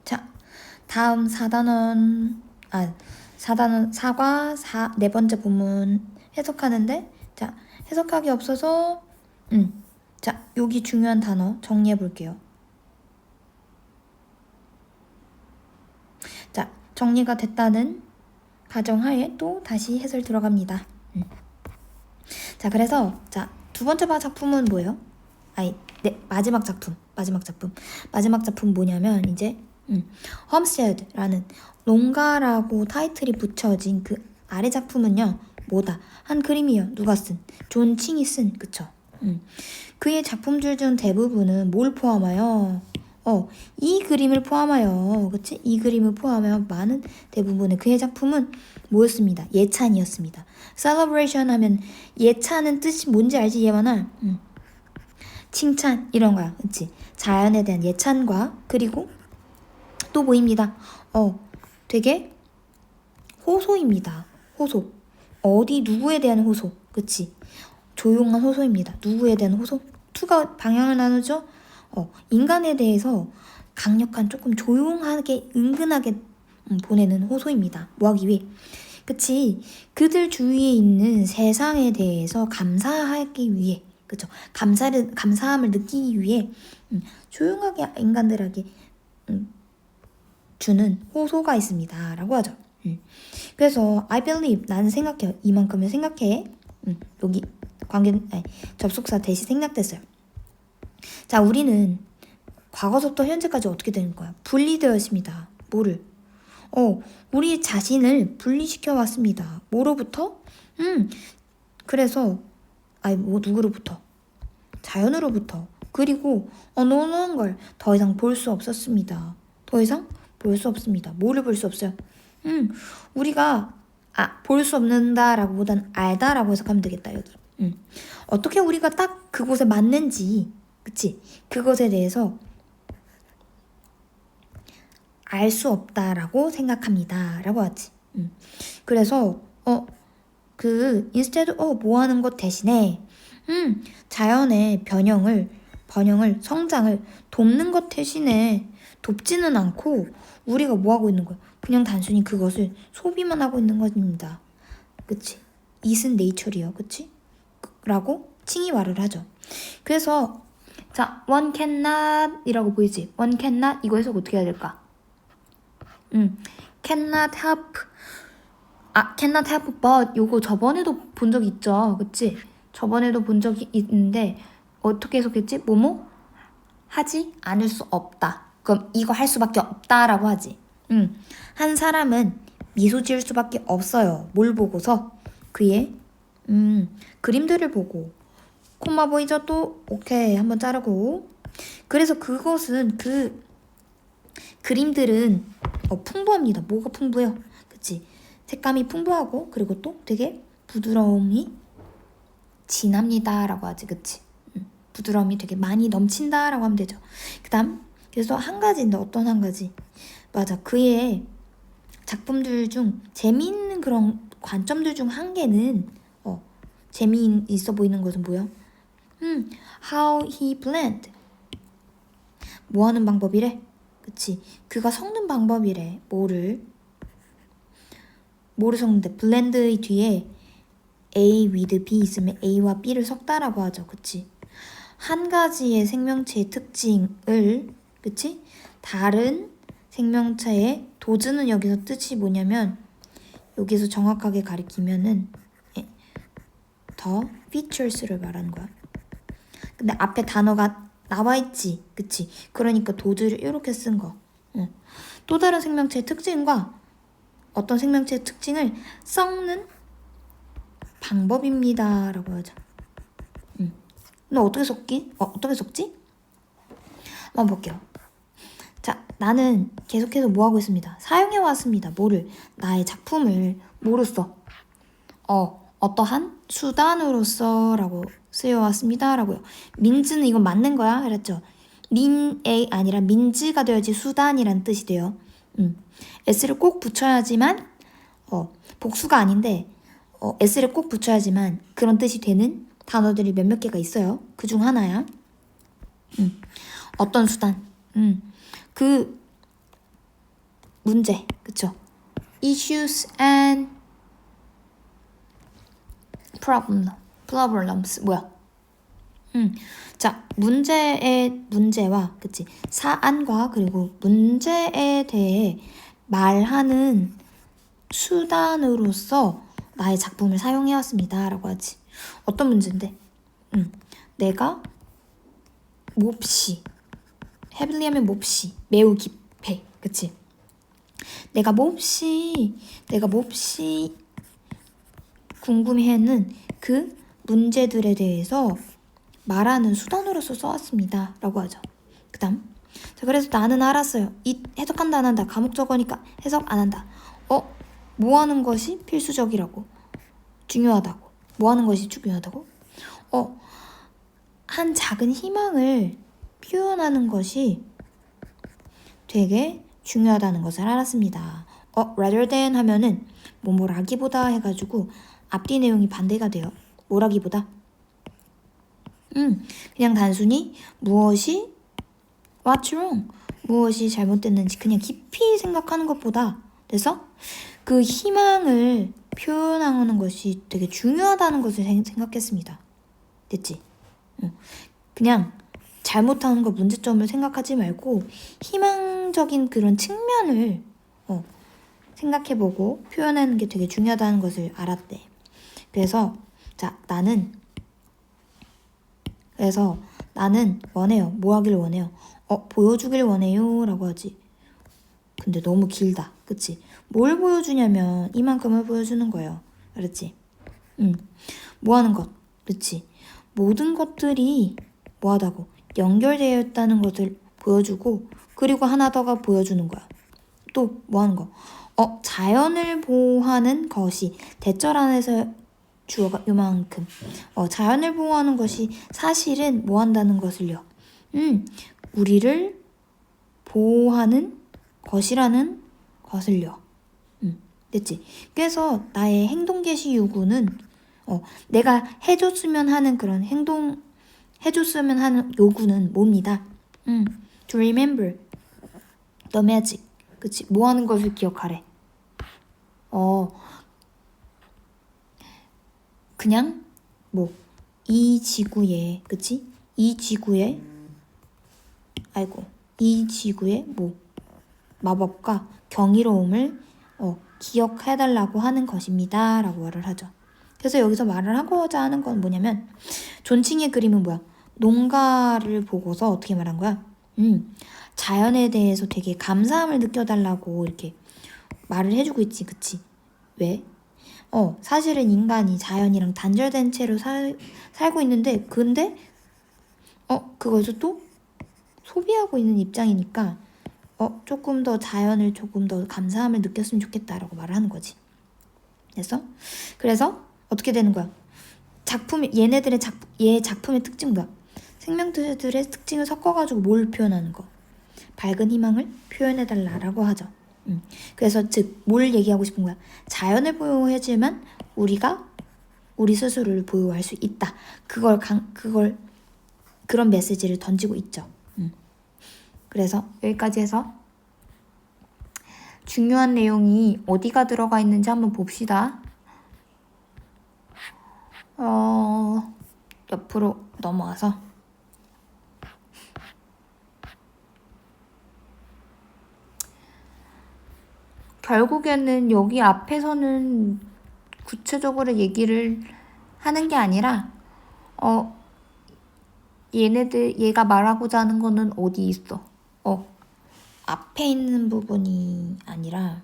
자, 다음 4단원, 사과, 네 번째 본문 해석하는데, 자, 해석하기 없어서, 자, 여기 중요한 단어 정리해 볼게요. 자, 정리가 됐다는 가정하에 또 다시 해설 들어갑니다. 자, 그래서, 자, 두 번째 작품은 뭐예요? 네, 마지막 작품 뭐냐면, 이제, 홈스테드라는 농가라고 타이틀이 붙여진 그 아래 작품은요, 뭐다? 한 그림이요. 누가 쓴? 존 칭이 쓴, 그쵸? 그의 작품들 중 대부분은 뭘 포함하여? 이 그림을 포함하여, 그치? 이 그림을 포함하여 많은 대부분의 그의 작품은 뭐였습니다? 예찬이었습니다. celebration 하면 예찬은 뜻이 뭔지 알지, 예만아? 칭찬 이런 거야, 그치? 자연에 대한 예찬과 그리고 또 보입니다. 되게 호소입니다. 호소. 어디 누구에 대한 호소, 그치? 조용한 호소입니다. 누구에 대한 호소? 투가 방향을 나누죠. 인간에 대해서 강력한 조금 조용하게 은근하게 보내는 호소입니다. 뭐하기 위해? 그치? 그들 주위에 있는 세상에 대해서 감사하기 위해, 그쵸? 감사함을 느끼기 위해 조용하게 인간들에게 주는 호소가 있습니다. 라고 하죠. 그래서 I believe, 나는 생각해. 이만큼을 생각해. 여기 접속사 대시 생략됐어요. 자, 우리는 과거서부터 현재까지 어떻게 되는 거야? 분리되었습니다. 뭐를? 우리 자신을 분리시켜 왔습니다. 뭐로부터? 그래서 누구로부터? 자연으로부터. 그리고 어느 걸 더 이상 볼 수 없었습니다. 더 이상 볼 수 없습니다. 뭐를 볼 수 없어요? 우리가 볼 수 없는다라고 보단 알다라고 해석하면 되겠다, 여기. 어떻게 우리가 딱 그곳에 맞는지, 그치? 그것에 대해서 알 수 없다라고 생각합니다. 라고 하지. 그래서, instead, 뭐 하는 것 대신에, 자연의 번영을, 성장을 돕는 것 대신에 돕지는 않고, 우리가 뭐 하고 있는 거야? 그냥 단순히 그것을 소비만 하고 있는 것입니다. 그치? It은 nature이요. 그치? 라고 칭이 말을 하죠. 그래서, 자, one cannot 이라고 보이지? one cannot, 이거 해석 어떻게 해야 될까? cannot help. cannot help but 요거 저번에도 본 적 있죠. 그치? 저번에도 본 적이 있는데 어떻게 해석했지? 뭐뭐? 하지 않을 수 없다. 그럼 이거 할 수밖에 없다라고 하지. 한 사람은 미소 지을 수밖에 없어요. 뭘 보고서? 그의 그림들을 보고. 콤마 보이죠? 또 오케이, 한번 자르고. 그래서 그것은 그 그림들은 풍부합니다. 뭐가 풍부해요? 그치? 색감이 풍부하고 그리고 또 되게 부드러움이 진합니다 라고 하지. 그치? 부드러움이 되게 많이 넘친다 라고 하면 되죠. 그 다음, 그래서 한 가지인데 어떤 한 가지? 맞아, 그의 작품들 중 재미있는 그런 관점들 중 한 개는 재미있어 보이는 것은 뭐야? How he blend. 뭐 하는 방법이래? 그치? 그가 섞는 방법이래. 뭐를 섞는데? blend의 뒤에 A with B 있으면 A와 B를 섞다라고 하죠. 그치? 한 가지의 생명체의 특징을, 그치? 다른 생명체의 도즈는 여기서 뜻이 뭐냐면, 여기서 정확하게 가리키면은 더 features를 말하는 거야. 근데 앞에 단어가 나와있지, 그치? 그러니까 도즈를 이렇게 쓴 거. 또 다른 생명체의 특징과 어떤 생명체의 특징을 섞는 방법입니다 라고 하죠. 너 어떻게 섞지? 한번 볼게요. 자, 나는 계속해서 뭐 하고 있습니다. 사용해 왔습니다. 뭐를? 나의 작품을 뭐로써? 어떠한 수단으로서 라고 쓰여왔습니다 라고요. 민즈는 이건 맞는 거야, 그랬죠? 민에 아니라 민즈가 되어야지 수단이란 뜻이 돼요. s를 꼭 붙여야지만 복수가 아닌데 s를 꼭 붙여야지만 그런 뜻이 되는 단어들이 몇몇 개가 있어요. 그중 하나야. 어떤 수단? 그 문제, 그쵸? issues and problems 뭐야? 자, 문제와 그치? 사안과 그리고 문제에 대해 말하는 수단으로서 나의 작품을 사용해왔습니다 라고 하지. 어떤 문제인데? 내가 몹시 heavily 하면 몹시 매우 깊이 그치? 내가 몹시 궁금해하는 그 문제들에 대해서 말하는 수단으로서 써왔습니다 라고 하죠. 그 다음 자 그래서 나는 알았어요. 이 해석한다 안 한다 가목적어니까 해석 안 한다. 뭐 하는 것이 필수적이라고 중요하다고 뭐 하는 것이 중요하다고 한 작은 희망을 표현하는 것이 되게 중요하다는 것을 알았습니다. rather than 하면은 뭐라기보다 해가지고 앞뒤 내용이 반대가 돼요. 뭐라기보다 그냥 단순히 무엇이 what's wrong 무엇이 잘못됐는지 그냥 깊이 생각하는 것보다 그래서 그 희망을 표현하는 것이 되게 중요하다는 것을 생각했습니다. 됐지? 그냥 잘못하는 거 문제점을 생각하지 말고 희망적인 그런 측면을 생각해보고 표현하는 게 되게 중요하다는 것을 알았대. 그래서 나는 원해요. 뭐 하길 원해요? 보여주길 원해요 라고 하지. 근데 너무 길다. 그치? 뭘 보여주냐면 이만큼을 보여주는 거예요. 그렇지? 뭐 하는 것. 그치? 모든 것들이 뭐하다고 연결되어 있다는 것을 보여주고 그리고 하나 더가 보여주는 거야. 또 뭐 하는 거. 자연을 보호하는 것이 대절 안에서 주어가 요만큼. 자연을 보호하는 것이 사실은 뭐 한다는 것을요. 우리를 보호하는 것이라는 것을요. 됐지? 그래서 나의 행동 개시 요구는 내가 해줬으면 하는 그런 해줬으면 하는 요구는 뭡니다. To remember the magic. 그치? 뭐 하는 것을 기억하래. 그냥 이 지구에 그치? 이 지구에 마법과 경이로움을 기억해달라고 하는 것입니다 라고 말을 하죠. 그래서 여기서 말을 하고자 하는 건 뭐냐면 존칭의 그림은 뭐야? 농가를 보고서 어떻게 말한 거야? 자연에 대해서 되게 감사함을 느껴달라고 이렇게 말을 해주고 있지. 그치? 왜? 사실은 인간이 자연이랑 단절된 채로 살고 있는데 근데 그것을 또 소비하고 있는 입장이니까 조금 더 자연을 조금 더 감사함을 느꼈으면 좋겠다라고 말을 하는 거지. 그래서 어떻게 되는 거야? 얘네들의 작품의 특징 뭐야? 생명체들의 특징을 섞어가지고 뭘 표현하는 거? 밝은 희망을 표현해달라라고 하죠. 그래서 즉 뭘 얘기하고 싶은 거야? 자연을 보호해주면 우리 스스로를 보호할 수 있다. 그런 메시지를 던지고 있죠. 그래서 여기까지 해서 중요한 내용이 어디가 들어가 있는지 한번 봅시다. 옆으로 넘어와서 결국에는 여기 앞에서는 구체적으로 얘기를 하는 게 아니라 얘가 말하고자 하는 거는 어디 있어? 앞에 있는 부분이 아니라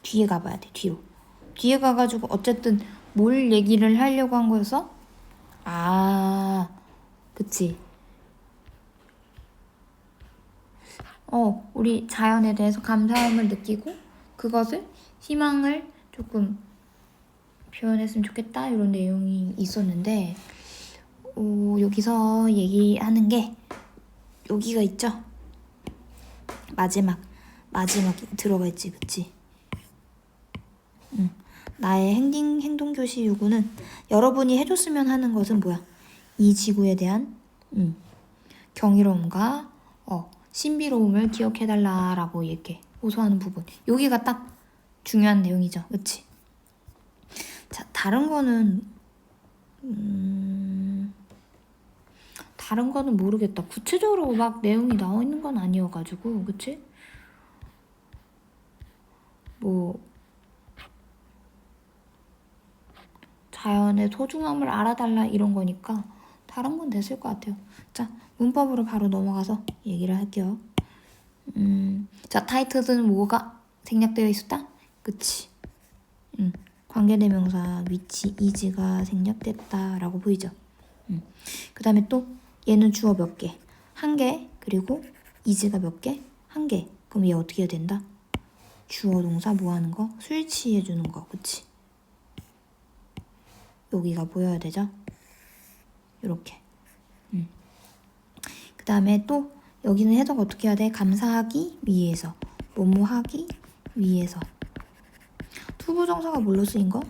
뒤에 가봐야 돼. 뒤에 가가지고 어쨌든 뭘 얘기를 하려고 한 거여서 그치. 우리 자연에 대해서 감사함을 느끼고 그것을 희망을 조금 표현했으면 좋겠다 이런 내용이 있었는데 여기서 얘기하는 게 여기가 있죠. 마지막에 들어가 있지. 그치? 나의 행동 교시 요구는 여러분이 해줬으면 하는 것은 뭐야? 이 지구에 대한 경이로움과 신비로움을 기억해달라라고 이렇게 호소하는 부분. 여기가 딱 중요한 내용이죠. 그치? 자, 다른 거는 모르겠다. 구체적으로 막 내용이 나와 있는 건 아니어가지고, 그치? 뭐 자연의 소중함을 알아달라 이런 거니까 다른 건 됐을 것 같아요. 자, 문법으로 바로 넘어가서 얘기를 할게요. 자, 타이틀은 뭐가 생략되어 있었다? 그치? 관계대명사 위치 is가 생략됐다라고 보이죠? 그 다음에 또 얘는 주어 몇 개? 한 개. 그리고 is가 몇 개? 한 개. 그럼 얘 어떻게 해야 된다? 주어 동사 뭐 하는 거? 스위치 해주는 거. 그치? 여기가 보여야 되죠? 이렇게. 그 다음에 또 여기는 해석 어떻게 해야 돼? 감사하기 위해서. 뭐뭐 하기 위해서. 투부정사가 뭘로 쓰인 거?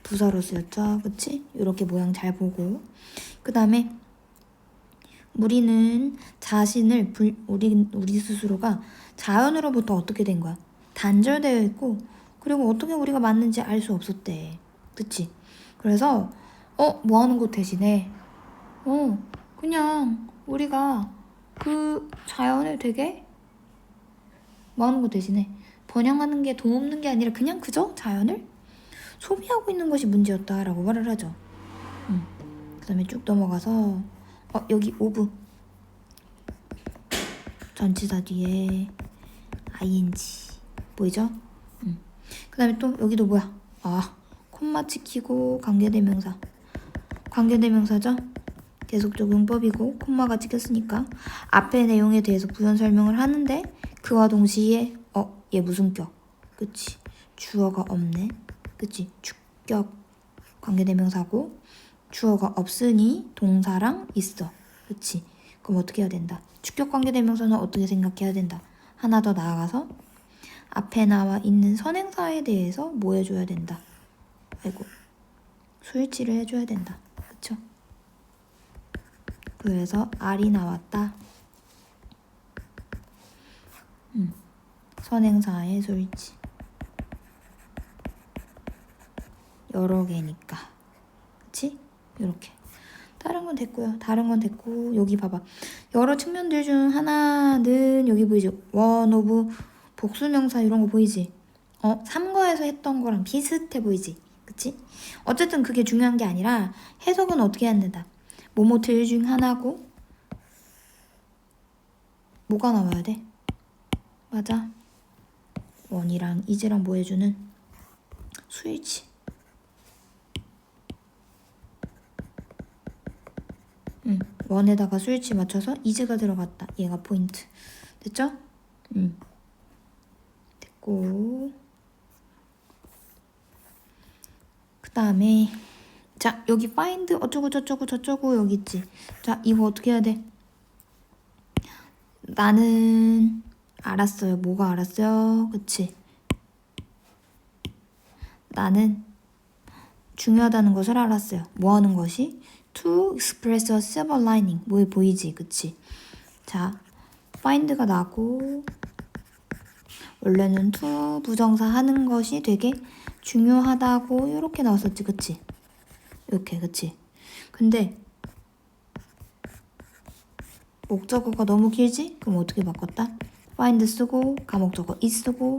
부사로 쓰였죠. 그치? 이렇게 모양 잘 보고. 그 다음에 우리는 자신을 우리 스스로가 자연으로부터 어떻게 된 거야? 단절되어 있고 그리고 어떻게 우리가 맞는지 알 수 없었대. 그치? 그래서 뭐 하는 것 대신에 그냥 우리가 그 자연을 되게 뭐 하는 것 대신에 번영하는 게 도움없는 게 아니라 그냥 그저 자연을 소비하고 있는 것이 문제였다라고 말을 하죠. 그 다음에 쭉 넘어가서 여기 오브 전치사 뒤에 ing 보이죠? 그 다음에 또 여기도 뭐야? 콤마 찍히고 관계대명사. 관계대명사죠? 계속적 용법이고 콤마가 찍혔으니까 앞의 내용에 대해서 부연 설명을 하는데 그와 동시에 얘 무슨 격? 그치? 주어가 없네. 그치? 주격 관계대명사고 주어가 없으니 동사랑 있어. 그치? 그럼 어떻게 해야 된다? 주격 관계대명사는 어떻게 생각해야 된다? 하나 더 나아가서 앞에 나와 있는 선행사에 대해서 뭐 해줘야 된다? 수일치를 해줘야 된다. 그쵸? 그래서 R이 나왔다. 선행사의 수일치. 여러 개니까. 그치? 이렇게. 다른 건 됐고요. 다른 건 됐고 여기 봐봐. 여러 측면들 중 하나는 여기 보이죠? 원 오브 복수명사 이런 거 보이지? 3거에서 했던 거랑 비슷해 보이지? 그치? 어쨌든 그게 중요한 게 아니라 해석은 어떻게 해야 된다? 뭐뭐들 중 하나고 뭐가 나와야 돼? 맞아. 원이랑 is랑 뭐 해주는? 수일치. 원에다가 수일치 맞춰서 is가 들어갔다. 얘가 포인트. 됐죠? 됐고 그 다음에 자 여기 find 어쩌고 저쩌고 저쩌고 여기 있지. 자 이거 어떻게 해야 돼? 나는 알았어요. 뭐가 알았어요? 그치? 나는 중요하다는 것을 알았어요. 뭐 하는 것이? To express a silver lining. 뭐 보이지? 그치? 자, find가 나고 원래는 to 부정사 하는 것이 되게 중요하다고 이렇게 나왔었지. 그치? 이렇게 그치? 근데 목적어가 너무 길지? 그럼 어떻게 바꿨다? find 쓰고 가목적어 is 쓰고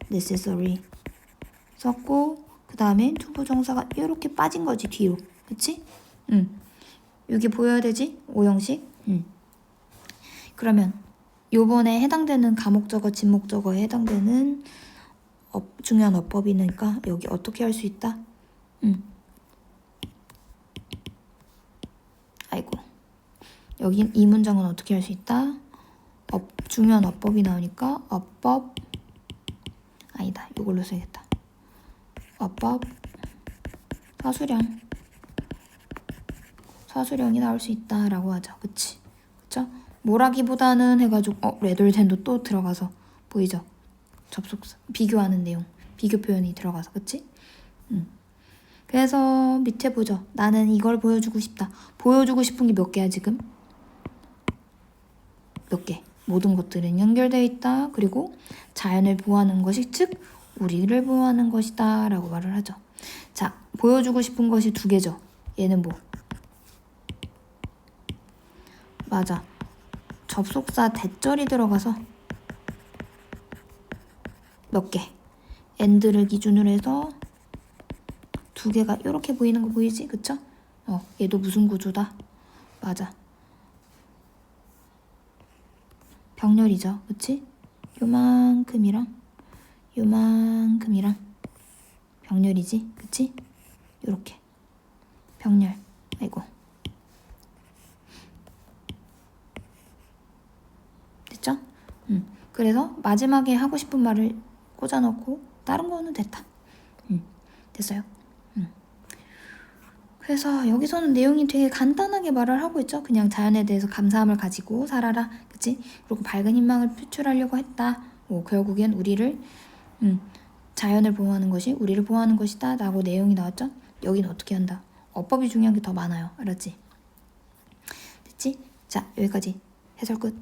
necessary 썼고 그 다음에 to 부정사가 이렇게 빠진 거지 뒤로. 그치? 여기 보여야 되지? 오형식. 그러면 요번에 해당되는 가목적어, 진목적어에 해당되는 중요한 어법이니까 여기 어떻게 할 수 있다? 여기 이 문장은 어떻게 할 수 있다? 중요한 어법이 나오니까 어법 아니다. 이걸로 써야겠다. 어법 사수령이 나올 수 있다라고 하죠. 그치? 그쵸? 뭐라기보다는 해가지고 레돌젠도 또 들어가서 보이죠? 접속사 비교하는 내용 비교 표현이 들어가서 그치? 그래서 밑에 보죠. 나는 이걸 보여주고 싶다. 보여주고 싶은 게 몇 개야 지금? 몇 개? 모든 것들은 연결되어 있다. 그리고 자연을 보호하는 것이 즉 우리를 보호하는 것이다 라고 말을 하죠. 자, 보여주고 싶은 것이 두 개죠. 얘는 뭐? 맞아. 접속사 대절이 들어가서 몇 개? and를 기준으로 해서 두 개가 이렇게 보이는 거 보이지? 그쵸? 얘도 무슨 구조다? 맞아. 병렬이죠. 그치? 요만큼이랑 요만큼이랑 병렬이지. 그치? 요렇게. 병렬. 아이고. 됐죠? 그래서 마지막에 하고 싶은 말을 꽂아넣고 다른 거는 됐다. 됐어요. 그래서 여기서는 내용이 되게 간단하게 말을 하고 있죠. 그냥 자연에 대해서 감사함을 가지고 살아라. 그치? 그리고 밝은 희망을 표출하려고 했다. 결국엔 우리를 자연을 보호하는 것이 우리를 보호하는 것이다 라고 내용이 나왔죠. 여기는 어떻게 한다? 어법이 중요한 게 더 많아요. 알았지? 됐지? 자, 여기까지 해설 끝.